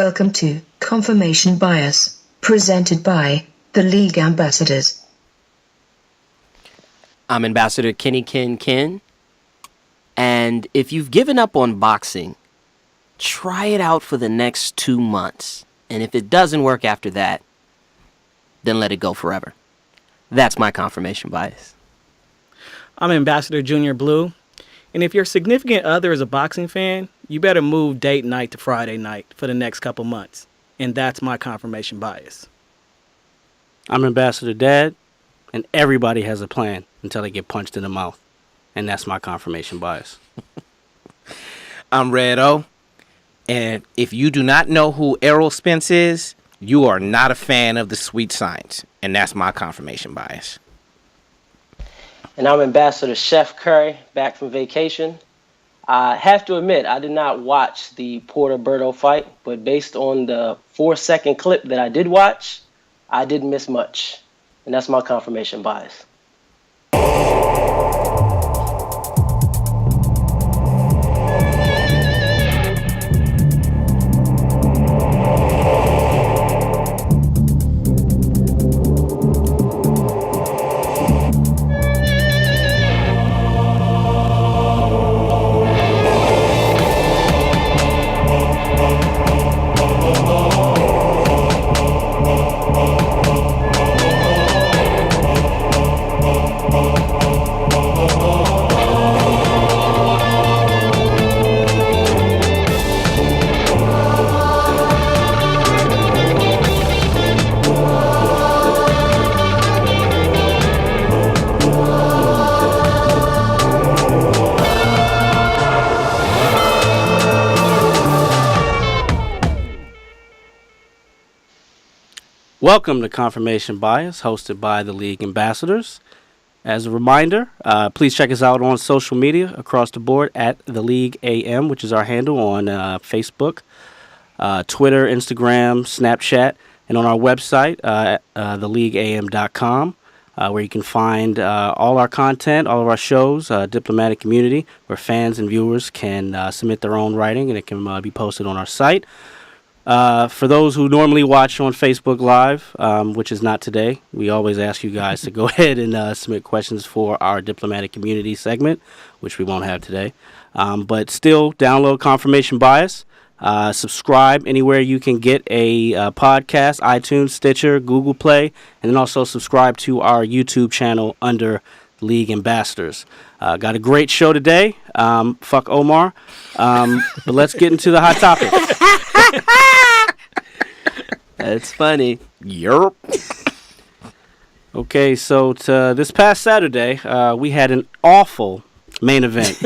Welcome to Confirmation Bias, presented by the League Ambassadors. I'm Ambassador Kenny Ken, and if you've given up on boxing, try it out for the next 2 months. And if it doesn't work after that, then let it go forever. That's my confirmation bias. I'm Ambassador Junior Blue, and if your significant other is a boxing fan, you better move date night to Friday night for the next couple months. And that's my confirmation bias. I'm Ambassador Dad, and everybody has a plan until they get punched in the mouth. And that's my confirmation bias. I'm Red O, and if you do not know who Errol Spence is, you are not a fan of the sweet science. And that's my confirmation bias. And I'm Ambassador Chef Curry, back from vacation. I have to admit, I did not watch the Porter-Berto fight, but based on the 4-second clip that I did watch, I didn't miss much. And that's my confirmation bias. Welcome to Confirmation Bias, hosted by the League Ambassadors. As a reminder, please check us out on social media across the board at the League AM, which is our handle on Facebook, Twitter, Instagram, Snapchat, and on our website, theleagueam.com, where you can find all our content, all of our shows, Diplomatic Community, where fans and viewers can submit their own writing, and it can be posted on our site. For those who normally watch on Facebook Live, which is not today, we always ask you guys to go ahead and submit questions for our Diplomatic Community segment, which we won't have today. But still, download Confirmation Bias. Subscribe anywhere you can get a podcast, iTunes, Stitcher, Google Play, and then also subscribe to our YouTube channel under League Ambassadors. Got a great show today. Fuck Omar. But let's get into the hot topic. That's funny. Yerp. Okay, so this past Saturday, we had an awful main event,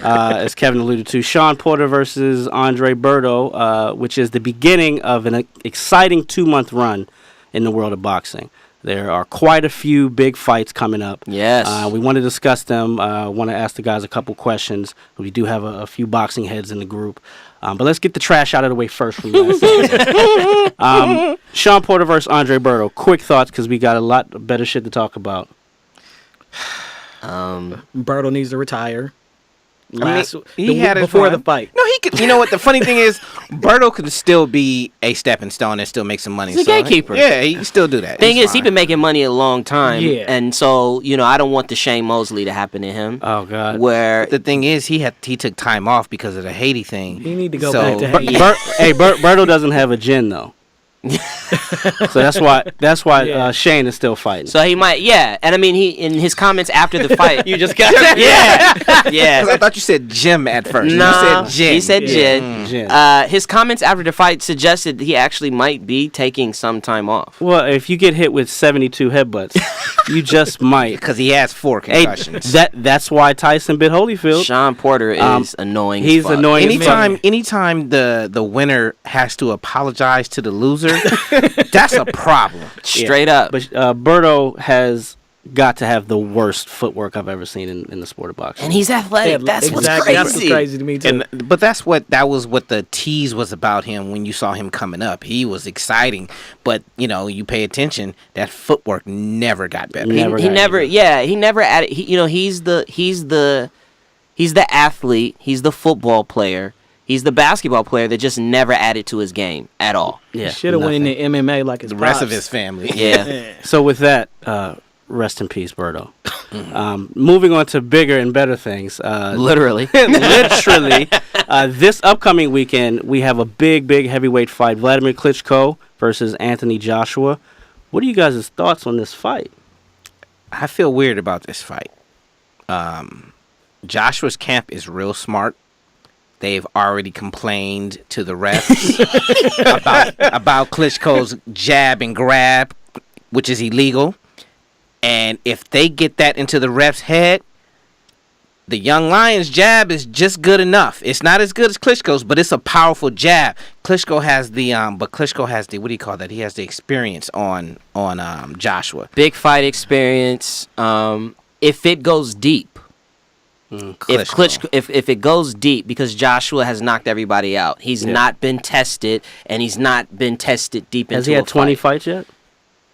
as Kevin alluded to. Sean Porter versus Andre Berto, which is the beginning of an exciting 2-month run in the world of boxing. There are quite a few big fights coming up. Yes. We want to discuss them. Want to ask the guys a couple questions. We do have a few boxing heads in the group. But let's get the trash out of the way first from that. Sean Porter versus Andre Berto. Quick thoughts, because we got a lot better shit to talk about. Berto needs to retire. Before the fight. No, he could. You know what? The funny thing is, Berto could still be a stepping stone and still make some money. He's a gatekeeper. Yeah, he can still do that. Thing is, he's been making money a long time. Yeah. And so, I don't want the Shane Mosley to happen to him. Oh, God. Where The thing is, he took time off because of the Haiti thing. He need to go back to Haiti. Berto doesn't have a gin, though. So that's why Shane is still fighting. So he might, and I mean, he in his comments after the fight, You just got yeah. Because I thought you said Jim at first. No, You said Jim. he said Jin. Gin. His comments after the fight suggested he actually might be taking some time off. Well, if you get hit with 72 headbutts, you just might. Because he has 4 concussions. That's why Tyson bit Holyfield. Sean Porter is annoying. He's as fuck. annoying. Anytime the winner has to apologize to the loser, that's a problem. Straight up. But Berto has got to have the worst footwork I've ever seen in the sport of boxing. And he's athletic. That's what's crazy. That's what's crazy to me too. But that was what the tease was about him when you saw him coming up. He was exciting, but you pay attention, that footwork never got better. He never added. He's the athlete. He's the football player. He's the basketball player that just never added to his game at all. He Yeah, should have went into MMA like his The rest of pops. his family. Yeah. So with that, rest in peace, Berto. Moving on to bigger and better things. Literally. Literally, this upcoming weekend we have a big heavyweight fight: Vladimir Klitschko versus Anthony Joshua. What are you guys' thoughts on this fight? I feel weird about this fight. Joshua's camp is real smart. They've already complained to the refs about Klitschko's jab and grab, which is illegal. And if they get that into the ref's head, the young Lion's jab is just good enough. It's not as good as Klitschko's, but it's a powerful jab. Klitschko has the what do you call that? He has the experience on Joshua. Big fight experience. If it goes deep. If it goes deep, because Joshua has knocked everybody out, he's not been tested, and he's not been tested deep Has into he had a 20 fight. fights yet?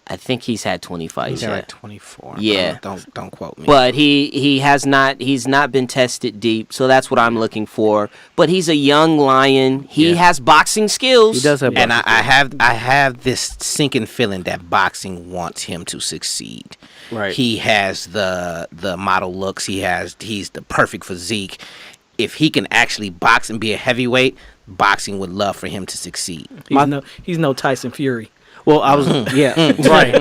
I think he's had 20 fights. He's had yet. like 24. Yeah. Don't quote me. But he has not. He's not been tested deep, so that's what I'm looking for. But he's a young lion. He has boxing skills. He does have. And boxing I have this sinking feeling that boxing wants him to succeed. Right. He has the model looks. He's the perfect physique. If he can actually box and be a heavyweight, boxing would love for him to succeed. He's no Tyson Fury. Well, I was right.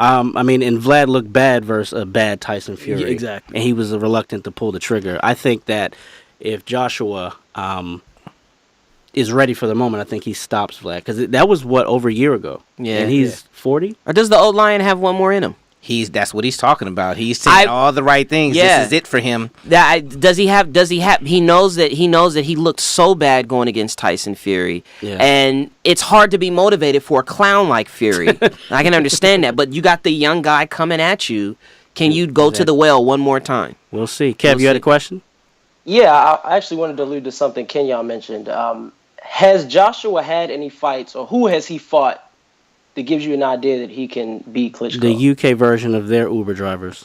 I mean, and Vlad looked bad versus a bad Tyson Fury. Yeah, exactly. And he was reluctant to pull the trigger. I think that if Joshua is ready for the moment, I think he stops Vlad, because that was over a year ago. Yeah. And he's 40. Or does the old lion have one more in him? That's what he's talking about. He's saying all the right things. Yeah. This is it for him. Does he have? He knows that he looked so bad going against Tyson Fury, and it's hard to be motivated for a clown like Fury. I can understand that, but you got the young guy coming at you. Can you go to the well one more time? We'll see. Kev, you had a question? Yeah, I actually wanted to allude to something Kenyon mentioned. Has Joshua had any fights, or who has he fought that gives you an idea that he can beat Klitschko? The UK version of their Uber drivers.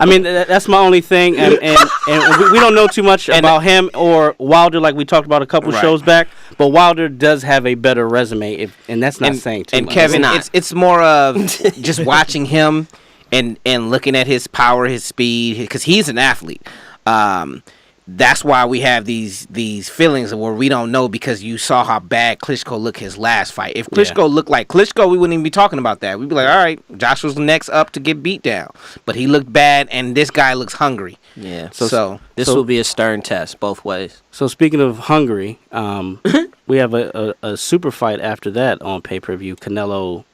I mean, that's my only thing, and we don't know too much about him or Wilder, like we talked about a couple shows back. But Wilder does have a better resume, and that's not saying too much. And Kevin, it's more of just watching him and looking at his power, his speed, because he's an athlete. That's why we have these feelings where we don't know, because you saw how bad Klitschko looked his last fight. If Klitschko looked like Klitschko, we wouldn't even be talking about that. We'd be like, all right, Joshua's next up to get beat down. But he looked bad, and this guy looks hungry. Yeah. So this will be a stern test both ways. So speaking of hungry, we have a super fight after that on pay-per-view, Canelo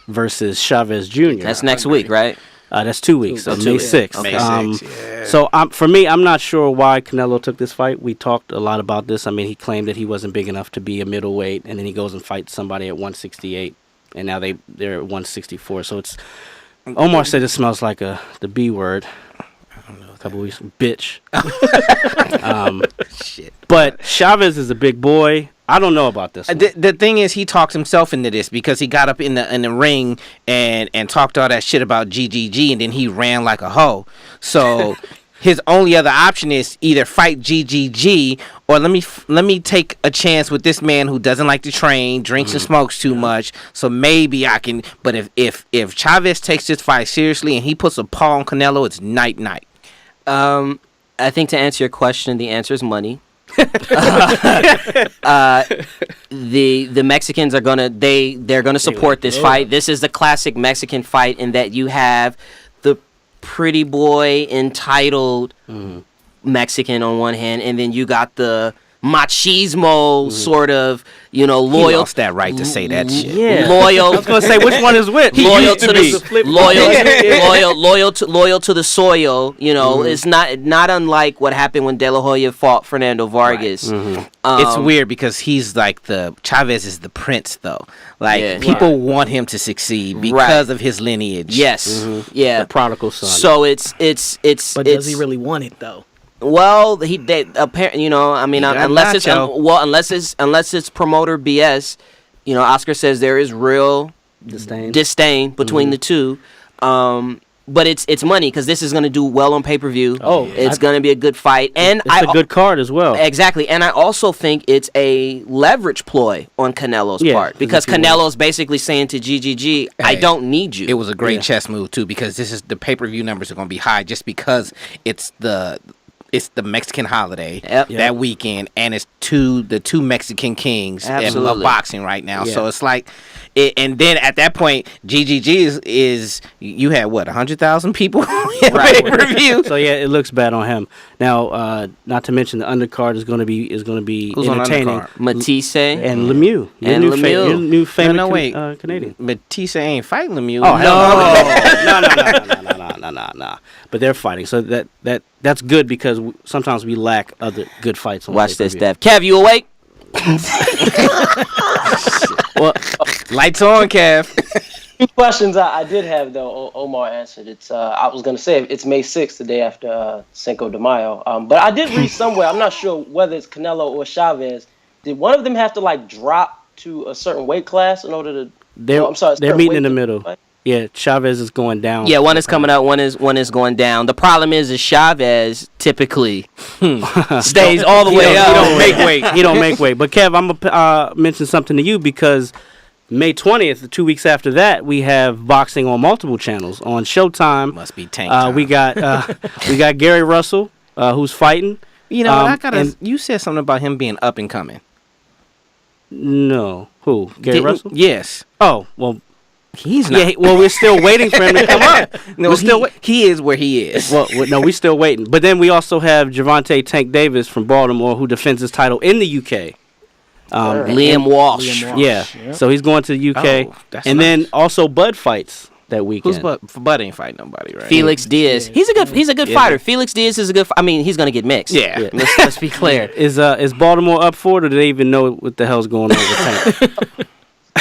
versus Chavez Jr. That's next week, right? That's 2 weeks, May 6th. May 6th, So for me, I'm not sure why Canelo took this fight. We talked a lot about this. I mean, he claimed that he wasn't big enough to be a middleweight, and then he goes and fights somebody at 168, and now they're at 164. So it's Omar said it smells like the B word. I don't know. A couple weeks, bitch. Shit. But Chavez is a big boy. I don't know about this one. The thing is, he talked himself into this, because he got up in the ring and talked all that shit about GGG, and then he ran like a hoe. So his only other option is either fight GGG, or let me take a chance with this man who doesn't like to train, drinks and smokes too much. So maybe I can. But if Chavez takes this fight seriously and he puts a paw on Canelo, it's night. I think to answer your question, the answer is money. The Mexicans are they're gonna support this fight. This is the classic Mexican fight, in that you have the pretty boy entitled Mexican on one hand, and then you got the machismo sort of, loyal. He lost that right to say that shit. Yeah. Loyal. I was gonna say, which one is which? Loyal to the soil. It's not unlike what happened when De La Hoya fought Fernando Vargas. Right. It's weird, because he's like Chavez is the prince, though. Like, people want him to succeed because of his lineage. Yes. Yeah. The prodigal son. So it's. But does he really want it though? Well, they apparently, I mean, unless it's promoter BS, Oscar says there is real disdain between the two. but it's money because this is going to do well on pay-per-view. Oh, it's going to be a good fight, and it's a good card as well. Exactly, and I also think it's a leverage ploy on Canelo's part because Canelo's basically saying to GGG, I don't need you. It was a great chess move too because this is the pay-per-view numbers are going to be high just because it's the Mexican holiday that weekend, and it's the two Mexican kings of boxing right now. Yeah. So it's like, and then at that point, GGG is you had what 100,000 people right pay-per-view. So yeah, it looks bad on him. Now, not to mention the undercard is going to be Who's entertaining. Matisse and Lemieux, your new famous Canadian. Matisse ain't fighting Lemieux. Oh no. But they're fighting, so that's good because sometimes we lack other good fights. Watch this, Dev. Kev, you awake? Well, lights on, Kev. 2 questions I did have though. Omar answered. It's I was gonna say it's May 6th, the day after Cinco de Mayo. But I did read somewhere. I'm not sure whether it's Canelo or Chavez. Did one of them have to like drop to a certain weight class in order to? They're meeting in the middle. Yeah, Chavez is going down. Yeah, one is coming out, one is going down. The problem is Chavez typically stays all the way up. He don't make weight. He don't make weight. But Kev, I'm gonna mention something to you because May 20th, 2 weeks after that, we have boxing on multiple channels on Showtime. Must be Tank time. We got Gary Russell who's fighting. You know, you said something about him being up and coming. No, who? Gary Russell? Yes. Oh well. He's not. Yeah, well, we're still waiting for him to come up. No, he is where he is. Well, no, we're still waiting. But then we also have Gervonta Tank Davis from Baltimore, who defends his title in the UK. Liam Walsh. Yeah, so he's going to the UK. And then also Bud fights that weekend. Bud ain't fighting nobody, right? Felix Diaz. He's a good fighter. Felix Diaz is a good. I mean, he's gonna get mixed. Yeah. Let's be clear. Is Baltimore up for it, or do they even know what the hell's going on with Tank?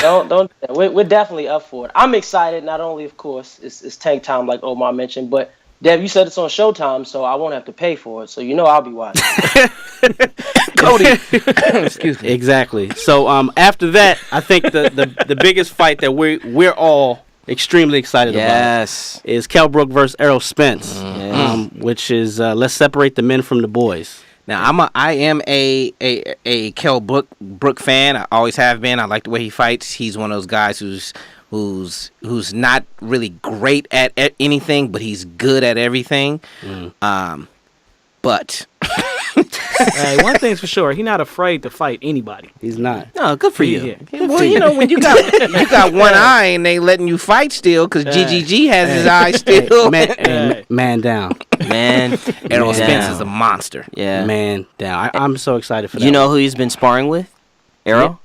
Don't. We're definitely up for it. I'm excited. Not only, of course, it's Tank time, like Omar mentioned, but Dev, you said it's on Showtime, so I won't have to pay for it. So I'll be watching. Cody, excuse me. Exactly. So after that, I think the biggest fight that we're all extremely excited about is Kell Brook versus Errol Spence, which is let's separate the men from the boys. Now I am a Kell Brook fan. I always have been. I like the way he fights. He's one of those guys who's not really great at anything, but he's good at everything. But one thing's for sure, he's not afraid to fight anybody. He's not. No, good for you. Yeah. Well, when you got one eye and they letting you fight still, because GGG has his eye still. Man down. Man, Errol Spence is a monster. Yeah. Man down. I'm so excited for that. You know who he's been sparring with? Errol?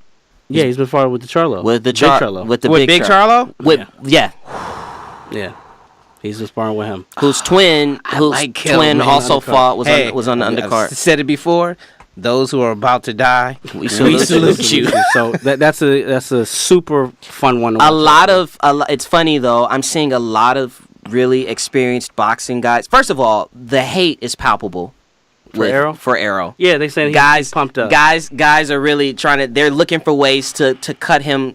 Yeah, he's been sparring with the Charlo. With the Big Charlo. With the Big Charlo? Yeah. He's been sparring with him. Whose twin also fought was on the undercard. I've said it before. Those who are about to die, we salute you. So that's a super fun one to watch. It's funny though. I'm seeing a lot of really experienced boxing guys. First of all, the hate is palpable. For Errol. Yeah, they say he's pumped up. Guys are really they're looking for ways to cut him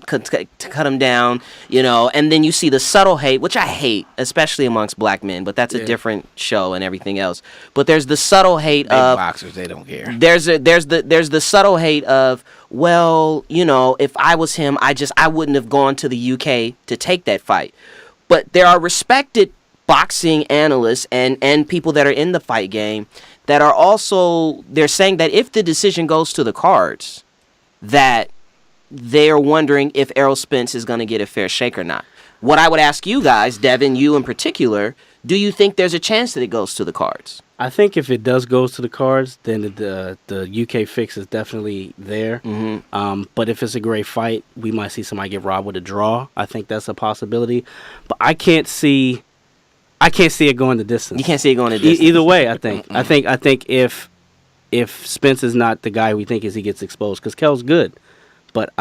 down, and then you see the subtle hate, which I hate, especially amongst black men, but that's a different show and everything else. But there's the subtle hate of boxers, they don't care. There's the subtle hate of, well, if I was him, I wouldn't have gone to the UK to take that fight. But there are respected boxing analysts and people that are in the fight game that are also, they're saying that if the decision goes to the cards, that they're wondering if Errol Spence is going to get a fair shake or not. What I would ask you guys, Devin, you in particular, do you think there's a chance that it goes to the cards? I think if it does go to the cards, then the UK fix is definitely there. But if it's a great fight, we might see somebody get robbed with a draw. I think that's a possibility. But I can't see it going the distance. You can't see it going the distance. Either way, I think. I think if Spence is not the guy we think is, he gets exposed, because Kell's good, but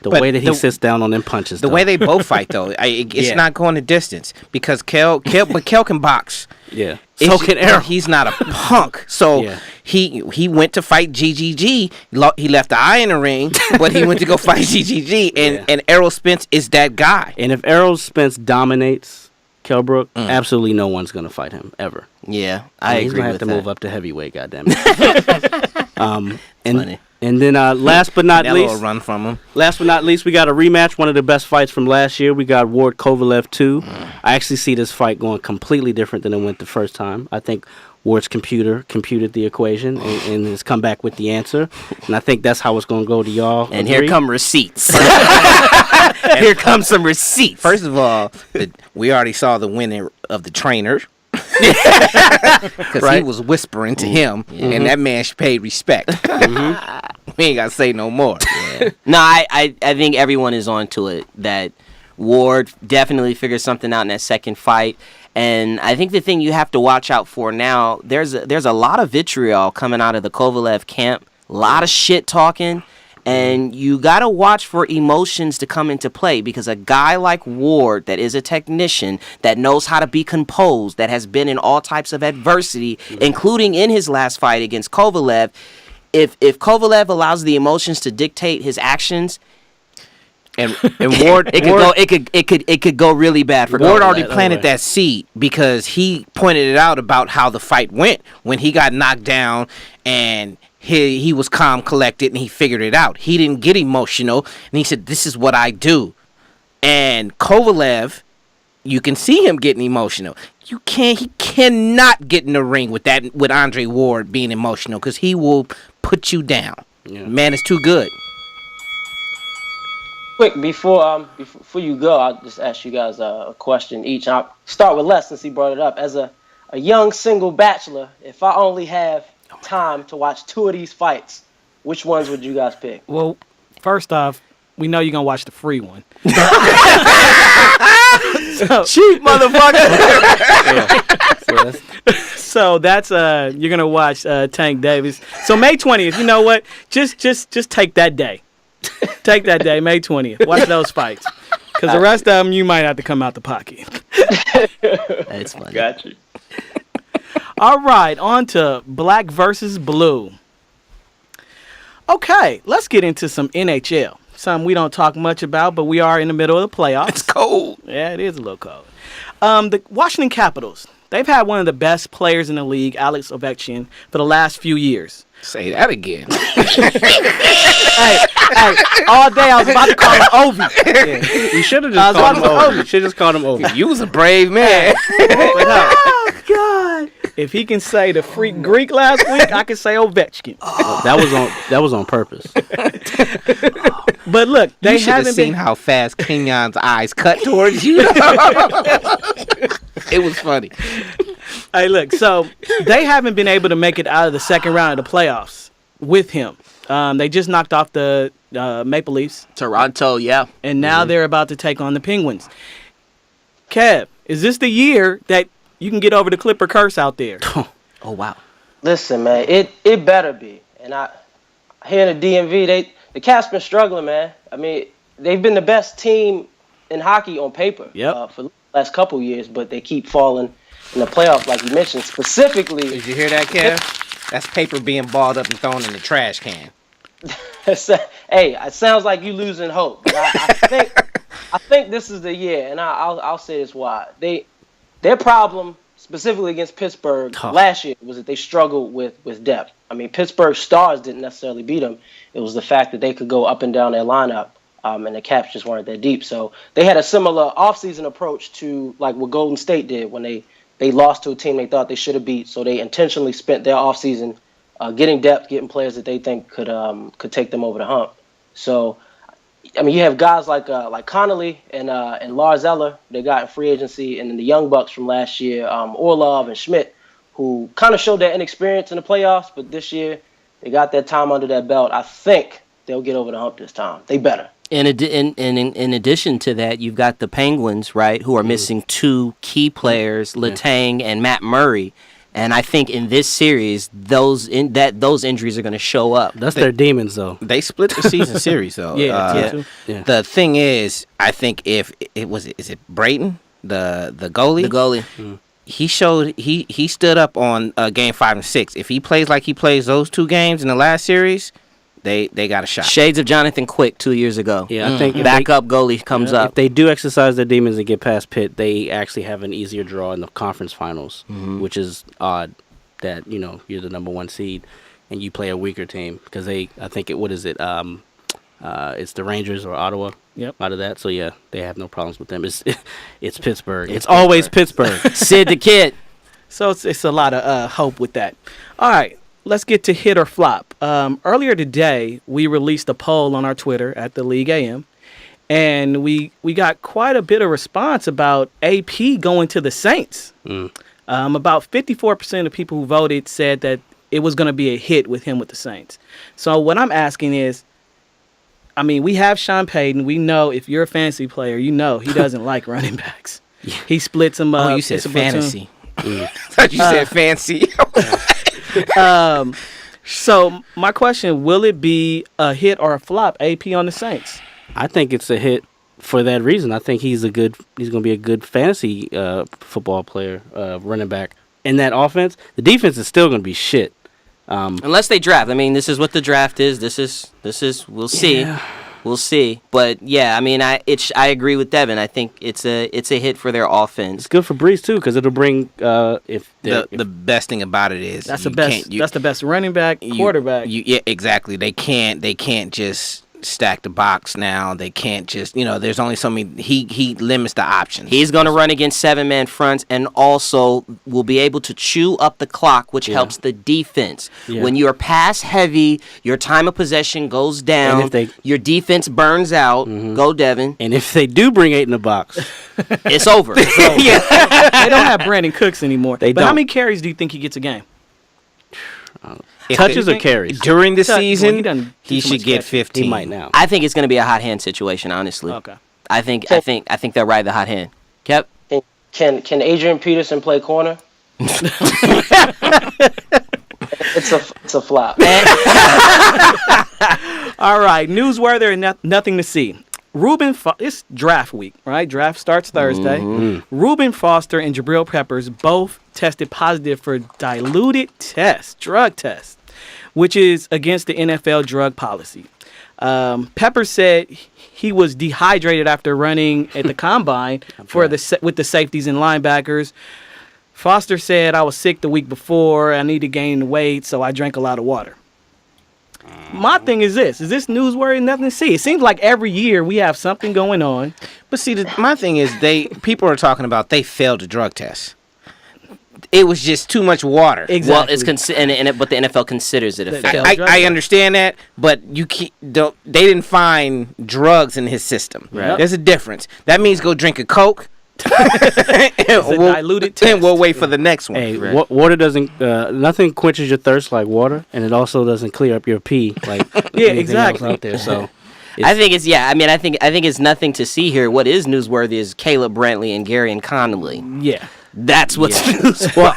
the way that he sits down on them punches. The way they both fight though, it's not going the distance because Kell can box. Yeah. So can Errol. He's not a punk. So he went to fight GGG. He left the eye in the ring, but he went to go fight GGG, and Errol Spence is that guy. And if Errol Spence dominates Kell Brook, absolutely no one's going to fight him ever. Yeah, I He's agree gonna with have to that. move up to heavyweight, goddammit. And then last but not Canelo least, will run from him. Last but not least, we got a rematch, one of the best fights from last year. We got Ward Kovalev 2. I actually see this fight going completely different than it went the first time. I think Ward's computer computed the equation and has come back with the answer. And I think that's how it's going to go to y'all. And Agree? here come receipts. Here comes some receipts. First of all, we already saw the winner of the trainer. Because he was whispering to him, and that man paid respect. We ain't got to say no more. No, I think everyone is onto it. That Ward definitely figured something out in that second fight. And I think the thing you have to watch out for now, there's a lot of vitriol coming out of the Kovalev camp. A lot of shit talking. And you got to watch for emotions to come into play, because a guy like Ward that is a technician, that knows how to be composed, that has been in all types of adversity, including in his last fight against Kovalev, if Kovalev allows the emotions to dictate his actions, And Ward, it could go really bad for Ward Kovalev. already planted that seed, because he pointed it out about how the fight went when he got knocked down, and he was calm, collected, and he figured it out. He didn't get emotional, and he said, "This is what I do." And Kovalev, you can see him getting emotional. He cannot get in the ring with Andre Ward being emotional, because he will put you down. Yeah. Man is too good. Quick, before you go, I'll just ask you guys a question each. I'll start with Les, since he brought it up. As a young single bachelor, if I only have time to watch 2 of these fights, which ones would you guys pick? Well, first off, we know you're going to watch the free one. Cheap motherfucker. So that's you're going to watch Tank Davis. So May 20th, you know what? Just take that day. Take that day, May 20th. Watch those fights. Because the rest of them, you might have to come out the pocket. That's funny. Got you. All right, on to Black versus Blue. Okay, let's get into some NHL. Something we don't talk much about, but we are in the middle of the playoffs. It's cold. Yeah, it is a little cold. The Washington Capitals, they've had one of the best players in the league, Alex Ovechkin, for the last few years. Say that again. Hey, all day I was about to call him Ovi. We should have just called him Ovi. Should just called him Ovi. You was a brave man. Oh, God. If he can say the freak Greek last week, I can say Ovechkin. That was on purpose. But look, they You should have haven't seen been. how fast Kenyon's eyes cut towards you. It was funny. Hey, look, so they haven't been able to make it out of the second round of the playoffs with him. They just knocked off the Maple Leafs, Toronto, yeah. and now they're about to take on the Penguins. Kev, is this the year that you can get over the Clipper curse out there? Oh, wow. Listen, man, it better be. And here in the DMV, the Caps been struggling, man. I mean, they've been the best team in hockey on paper for the last couple years, but they keep falling in the playoffs, like you mentioned. Specifically, Did you hear that, Kev? That's paper being balled up and thrown in the trash can. hey, it sounds like you losing hope. But I think this is the year, and I'll say this why. Their problem, specifically against Pittsburgh last year, was that they struggled with depth. I mean, Pittsburgh's stars didn't necessarily beat them. It was the fact that they could go up and down their lineup, and the Caps just weren't that deep. So they had a similar offseason approach to like what Golden State did when they lost to a team they thought they should have beat. So they intentionally spent their offseason getting depth, getting players that they think could take them over the hump. So, I mean, you have guys like Connolly and Lars Eller they got in free agency, and then the young bucks from last year, Orlov and Schmidt, who kind of showed their inexperience in the playoffs, but this year they got that time under their belt. I think they'll get over the hump this time. They better. In addition to that, you've got the Penguins, right, who are missing 2 key players, Letang and Matt Murray. And I think in this series, those injuries are going to show up. That's their demons, though. They split the season series, though. Yeah. The thing is, I think is it Brayton, the goalie? The goalie. He showed he stood up on game 5 and 6. If he plays like he plays those 2 games in the last series, they got a shot. Shades of Jonathan Quick 2 years ago. Yeah, I think if Backup goalie comes if up. they do exercise their demons and get past Pitt, they actually have an easier draw in the conference finals, which is odd that, you're the number 1 seed and you play a weaker team because it's the Rangers or Ottawa out of that. So, yeah, they have no problems with them. It's Pittsburgh. It's always Pittsburgh. Sid the Kid. So it's a lot of hope with that. All right, let's get to hit or flop. Earlier today, we released a poll on our Twitter at the League AM, and we got quite a bit of response about AP going to the Saints. About 54% of people who voted said that it was going to be a hit with him with the Saints. So what I'm asking is, we have Sean Payton. We know if you're a fantasy player, he doesn't like running backs. He splits them up. Oh, you said It's a platoon. fantasy. I thought you said fancy. So my question, will it be a hit or a flop, AP on the Saints? I think it's a hit for that reason. I think he's going to be a good fantasy football player, running back. In that offense, the defense is still going to be shit. Unless they draft. This is what the draft is. This is. We'll see. Yeah. We'll see. But yeah, I agree with Devin. I think it's a hit for their offense. It's good for Breeze too because it'll bring The best thing about it is That's the best. That's the best running back, quarterback. Yeah, exactly. They can't just stack the box now. They can't just there's only so many. He limits the options. He's going to run against 7-man fronts and also will be able to chew up the clock, which helps the defense. Yeah. When you're pass heavy, your time of possession goes down. Your defense burns out. Go Devin. And if they do bring 8 in the box, It's over. Yeah. They don't have Brandon Cooks anymore. They but how don't. many carries do you think he gets a game? touches or carries? During the Well, season, he doesn't do he too should much get catching. 15. He might now. I think it's going to be a hot hand situation, honestly. Okay. I think they'll ride the hot hand. Kep? Can Adrian Peterson play corner? It's a flop. All right, newsworthy or nothing to see. It's draft week, right? Draft starts Thursday. Reuben Foster and Jabril Peppers both tested positive for diluted drug test, which is against the NFL drug policy. Peppers said he was dehydrated after running at the combine with the safeties and linebackers. Foster said, I was sick the week before. I need to gain weight, so I drank a lot of water. My thing is this newsworthy? Nothing to see. It seems like every year we have something going on. But see, my thing is people are talking about they failed the drug test. It was just too much water. Exactly. Well, it's but the NFL considers it a fail. I understand that, but they didn't find drugs in his system. Right. There's a difference. That means go drink a Coke. Diluted test. And we'll wait for the next one. Hey, water doesn't. Nothing quenches your thirst like water, and it also doesn't clear up your pee like anything exactly. else out there. So, I think it's I think it's nothing to see here. What is newsworthy is Caleb Brantley and Gary and Connolly. Yeah. That's what's newsworthy. well,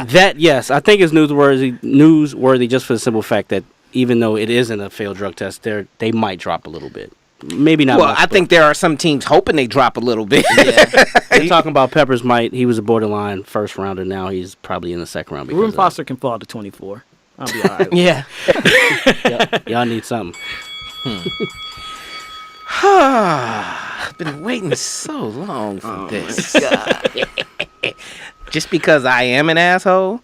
that yes, I think it's newsworthy just for the simple fact that even though it isn't a failed drug test, they might drop a little bit. Maybe not. Well, much, I think there are some teams hoping they drop a little bit. they're talking about Peppers he was a borderline first rounder. Now he's probably in the second round. Reuben Foster can fall to 24. I'll be all right. Yeah. Y'all need something. I've been waiting so long for this. Just because I am an asshole,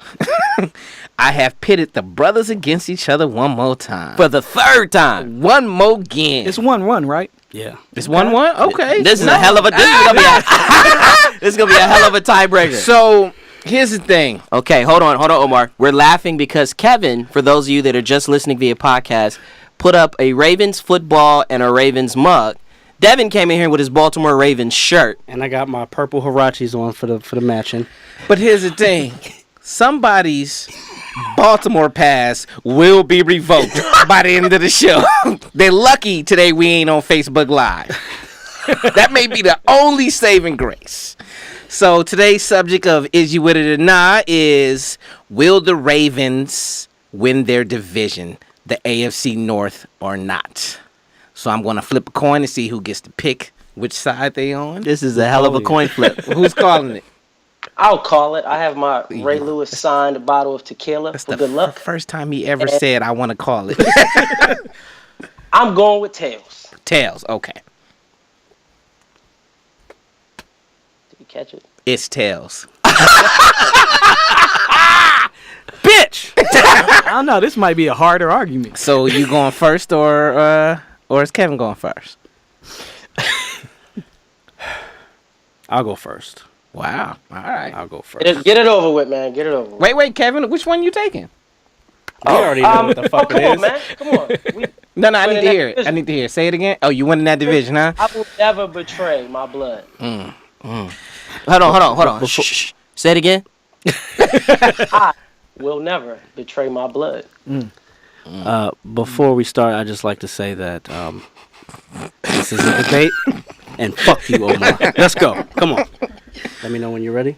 I have pitted the brothers against each other one more time. For the third time. One more game. It's 1-1, right? Yeah. It's 1-1? Okay. This is a hell of a this is gonna be a hell of a tiebreaker. So here's the thing. Okay, hold on, Omar. We're laughing because Kevin, for those of you that are just listening via podcast, put up a Ravens football and a Ravens mug. Devin came in here with his Baltimore Ravens shirt. And I got my purple Huaraches on for the matching. But here's the thing. Somebody's Baltimore pass will be revoked by the end of the show. They're lucky today we ain't on Facebook Live. That may be the only saving grace. So today's subject of Is You With It or Nah is, will the Ravens win their division, the AFC North, or not? So I'm going to flip a coin to see who gets to pick which side they on. This is a hell of a coin flip. Who's calling it? I'll call it. I have my Ray Lewis signed bottle of tequila That's for the good luck. first time he ever said, I want to call it. I'm going with tails. Tails, okay. Did you catch it? It's tails. Bitch! I don't know. This might be a harder argument. So you going first or is Kevin going first? I'll go first. Wow. All right. I'll go first. Get it over with, man. Get it over with. Wait, Kevin, which one you taking? We already know what the fuck come it on, is. man. Come on. No, I need winning to hear that it. I need to hear it. Say it again. Oh, you winning that division, huh? I will never betray my blood. Hold on. Shh. Say it again. I will never betray my blood. Before we start, I'd just like to say that this is a debate, and fuck you, Omar. Let's go. Come on. Let me know when you're ready.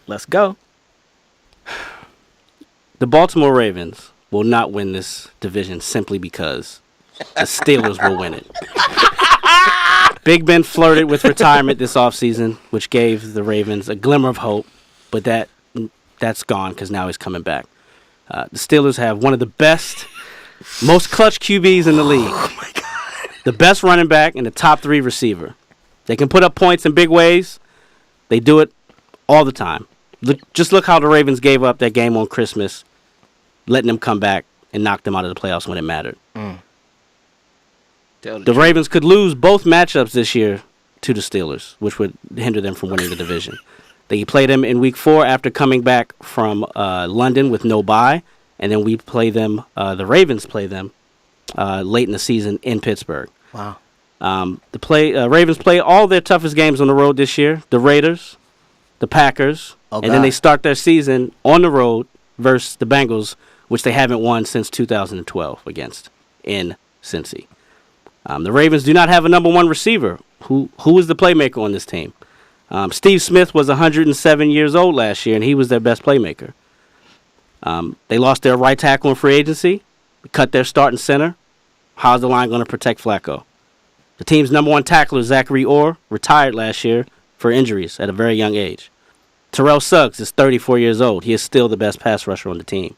Let's go. The Baltimore Ravens will not win this division simply because the Steelers will win it. Big Ben flirted with retirement this offseason, which gave the Ravens a glimmer of hope, but that's gone because now he's coming back. The Steelers have one of the best, most clutch QBs in the league. Oh my God. The best running back and the top 3 receiver. They can put up points in big ways. They do it all the time. Just look how the Ravens gave up that game on Christmas, letting them come back and knock them out of the playoffs when it mattered. The Ravens could lose both matchups this year to the Steelers, which would hinder them from winning the division. They play them in Week 4 after coming back from London with no bye, and then we play them. The Ravens play them late in the season in Pittsburgh. Wow. Ravens play all their toughest games on the road this year. The Raiders, the Packers, and then they start their season on the road versus the Bengals, which they haven't won since 2012 against in Cincy. The Ravens do not have a number 1 receiver. Who is the playmaker on this team? Steve Smith was 107 years old last year, and he was their best playmaker. They lost their right tackle in free agency, cut their starting center. How's the line going to protect Flacco? The team's number 1 tackler, Zachary Orr, retired last year for injuries at a very young age. Terrell Suggs is 34 years old. He is still the best pass rusher on the team.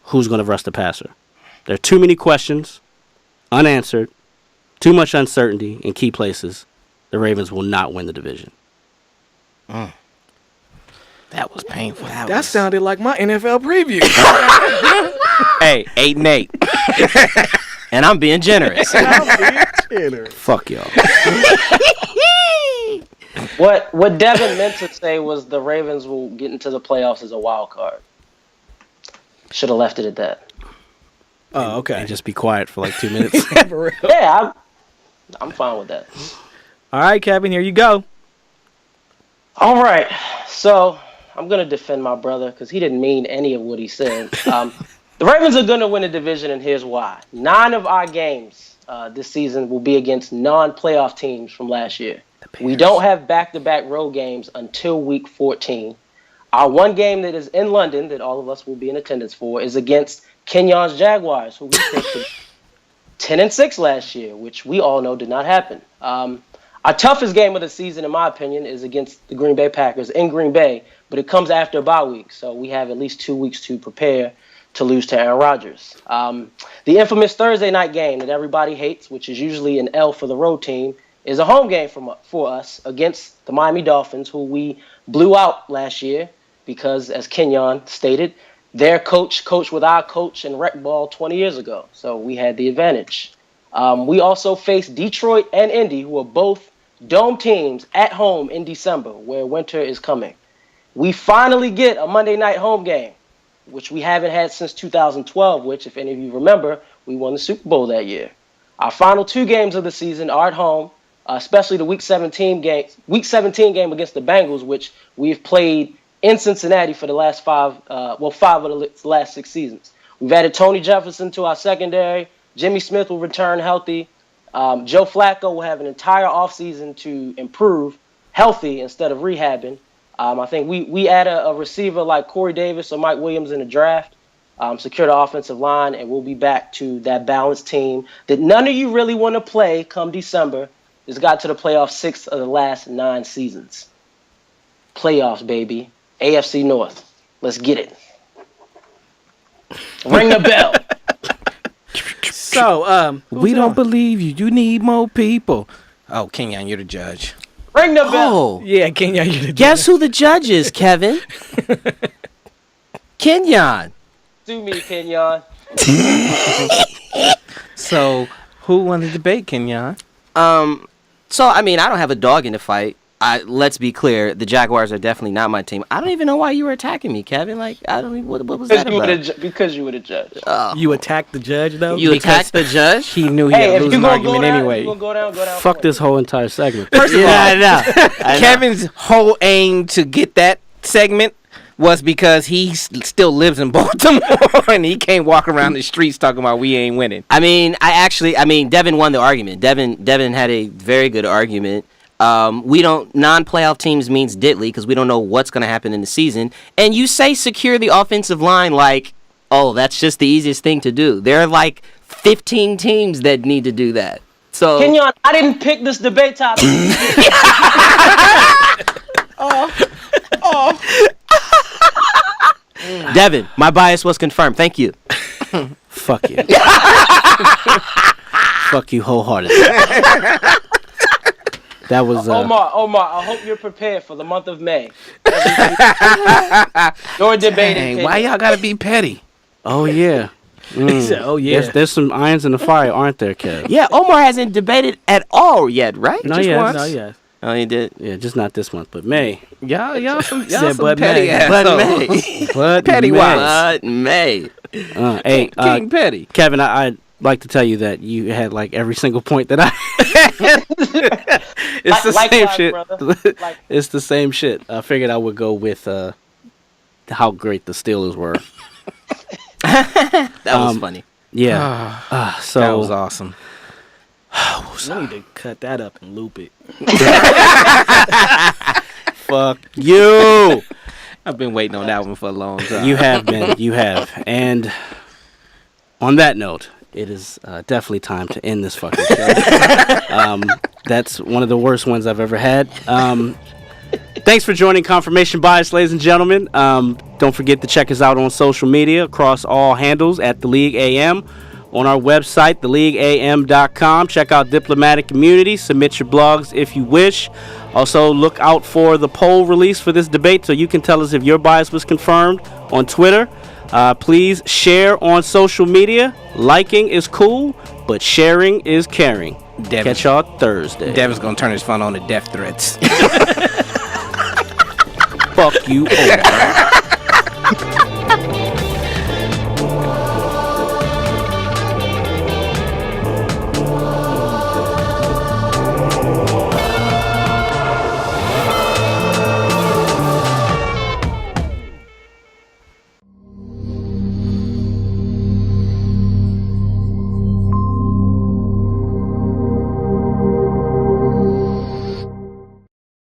Who's going to rush the passer? There are too many questions, unanswered, too much uncertainty in key places. The Ravens will not win the division. That was painful. That sounded like my NFL preview. Hey, 8-8. And I'm being generous. Fuck y'all. What Devin meant to say was the Ravens will get into the playoffs as a wild card. Should have left it at that. Oh, okay. And just be quiet for like 2 minutes. For real. Yeah, I'm fine with that. All right, Kevin, here you go. All right, so I'm going to defend my brother because he didn't mean any of what he said. The Ravens are going to win the division, and here's why. 9 of our games this season will be against non-playoff teams from last year. We don't have back-to-back road games until Week 14. Our one game that is in London that all of us will be in attendance for is against Kenyon's Jaguars, who we picked 10-6 last year, which we all know did not happen. Our toughest game of the season, in my opinion, is against the Green Bay Packers in Green Bay, but it comes after a bye week, so we have at least 2 weeks to prepare to lose to Aaron Rodgers. The infamous Thursday night game that everybody hates, which is usually an L for the road team, is a home game for us against the Miami Dolphins, who we blew out last year because, as Kenyon stated, their coached with our coach in rec ball 20 years ago, so we had the advantage. We also faced Detroit and Indy, who are both dome teams at home in December, where winter is coming. We finally get a Monday night home game, which we haven't had since 2012, which, if any of you remember, we won the Super Bowl that year. Our final 2 games of the season are at home, especially the Week 17 game against the Bengals, which we've played in Cincinnati for the last 5 of the last 6 seasons. We've added Tony Jefferson to our secondary. Jimmy Smith will return healthy. Joe Flacco will have an entire offseason to improve healthy instead of rehabbing. I think we add a receiver like Corey Davis or Mike Williams in the draft, secure the offensive line, and we'll be back to that balanced team that none of you really want to play come December. It's got to the playoffs 6 of the last 9 seasons. Playoffs, baby. AFC North. Let's get it. Ring the bell. So, We don't believe you. You need more people. Oh, Kenyon, you're the judge. Ring the bell. Oh, yeah, Kenya, you the guess who the judge is, Kevin? Kenyon. Do me, Kenyon. So, who won the debate, Kenyon? So I mean, I don't have a dog in the fight. Let's be clear, the Jaguars are definitely not my team. I don't even know why you were attacking me, Kevin. Like, I don't even, what was that about? Because you were the judge. You attacked the judge, though? You attacked the judge? He knew he Hey, had if to lose you an gonna argument go down, anyway. you gonna go down. Fuck for it. this whole entire segment. First of all, I know. Kevin's whole aim to get that segment was because he still lives in Baltimore and he can't walk around the streets talking about we ain't winning. I mean, Devin won the argument. Devin had a very good argument. We don't, non-playoff teams means diddly because we don't know what's going to happen in the season. And you say secure the offensive line like, oh, that's just the easiest thing to do. There are like 15 teams that need to do that. So Kenyon, I didn't pick this debate topic. Devin, my bias was confirmed. Thank you. Fuck you. Fuck you wholeheartedly. That was Omar, I hope you're prepared for the month of May. Your debating. Dang, why y'all gotta be petty? oh yeah. He said, oh, yeah. There's some irons in the fire, aren't there, Kev? Yeah, Omar hasn't debated at all yet, right? No, Just yes. once? No, yes. Oh, he did. Yeah, just not this month, but May. Y'all some Said, but petty May. assholes. But Petty May. wise. May. Hey, King Petty. Kevin, I'd like to tell you that you had like every single point that I. It's the same Likewise, shit. brother. It's the same shit. I figured I would go with how great the Steelers were. That was funny. Yeah. So That was awesome. We need to cut that up and loop it. fuck you. I've been waiting on that one for a long time. You have been. You have. And on that note, it is definitely time to end this fucking show. That's one of the worst ones I've ever had. Thanks for joining Confirmation Bias, ladies and gentlemen. Don't forget to check us out on social media across all handles at The League AM. On our website, theleagueam.com. Check out Diplomatic Community. Submit your blogs if you wish. Also, look out for the poll release for this debate so you can tell us if your bias was confirmed on Twitter. Please share on social media. Liking is cool, but sharing is caring. Catch y'all Thursday. Devin's gonna turn his phone on to death threats. Fuck you. Over.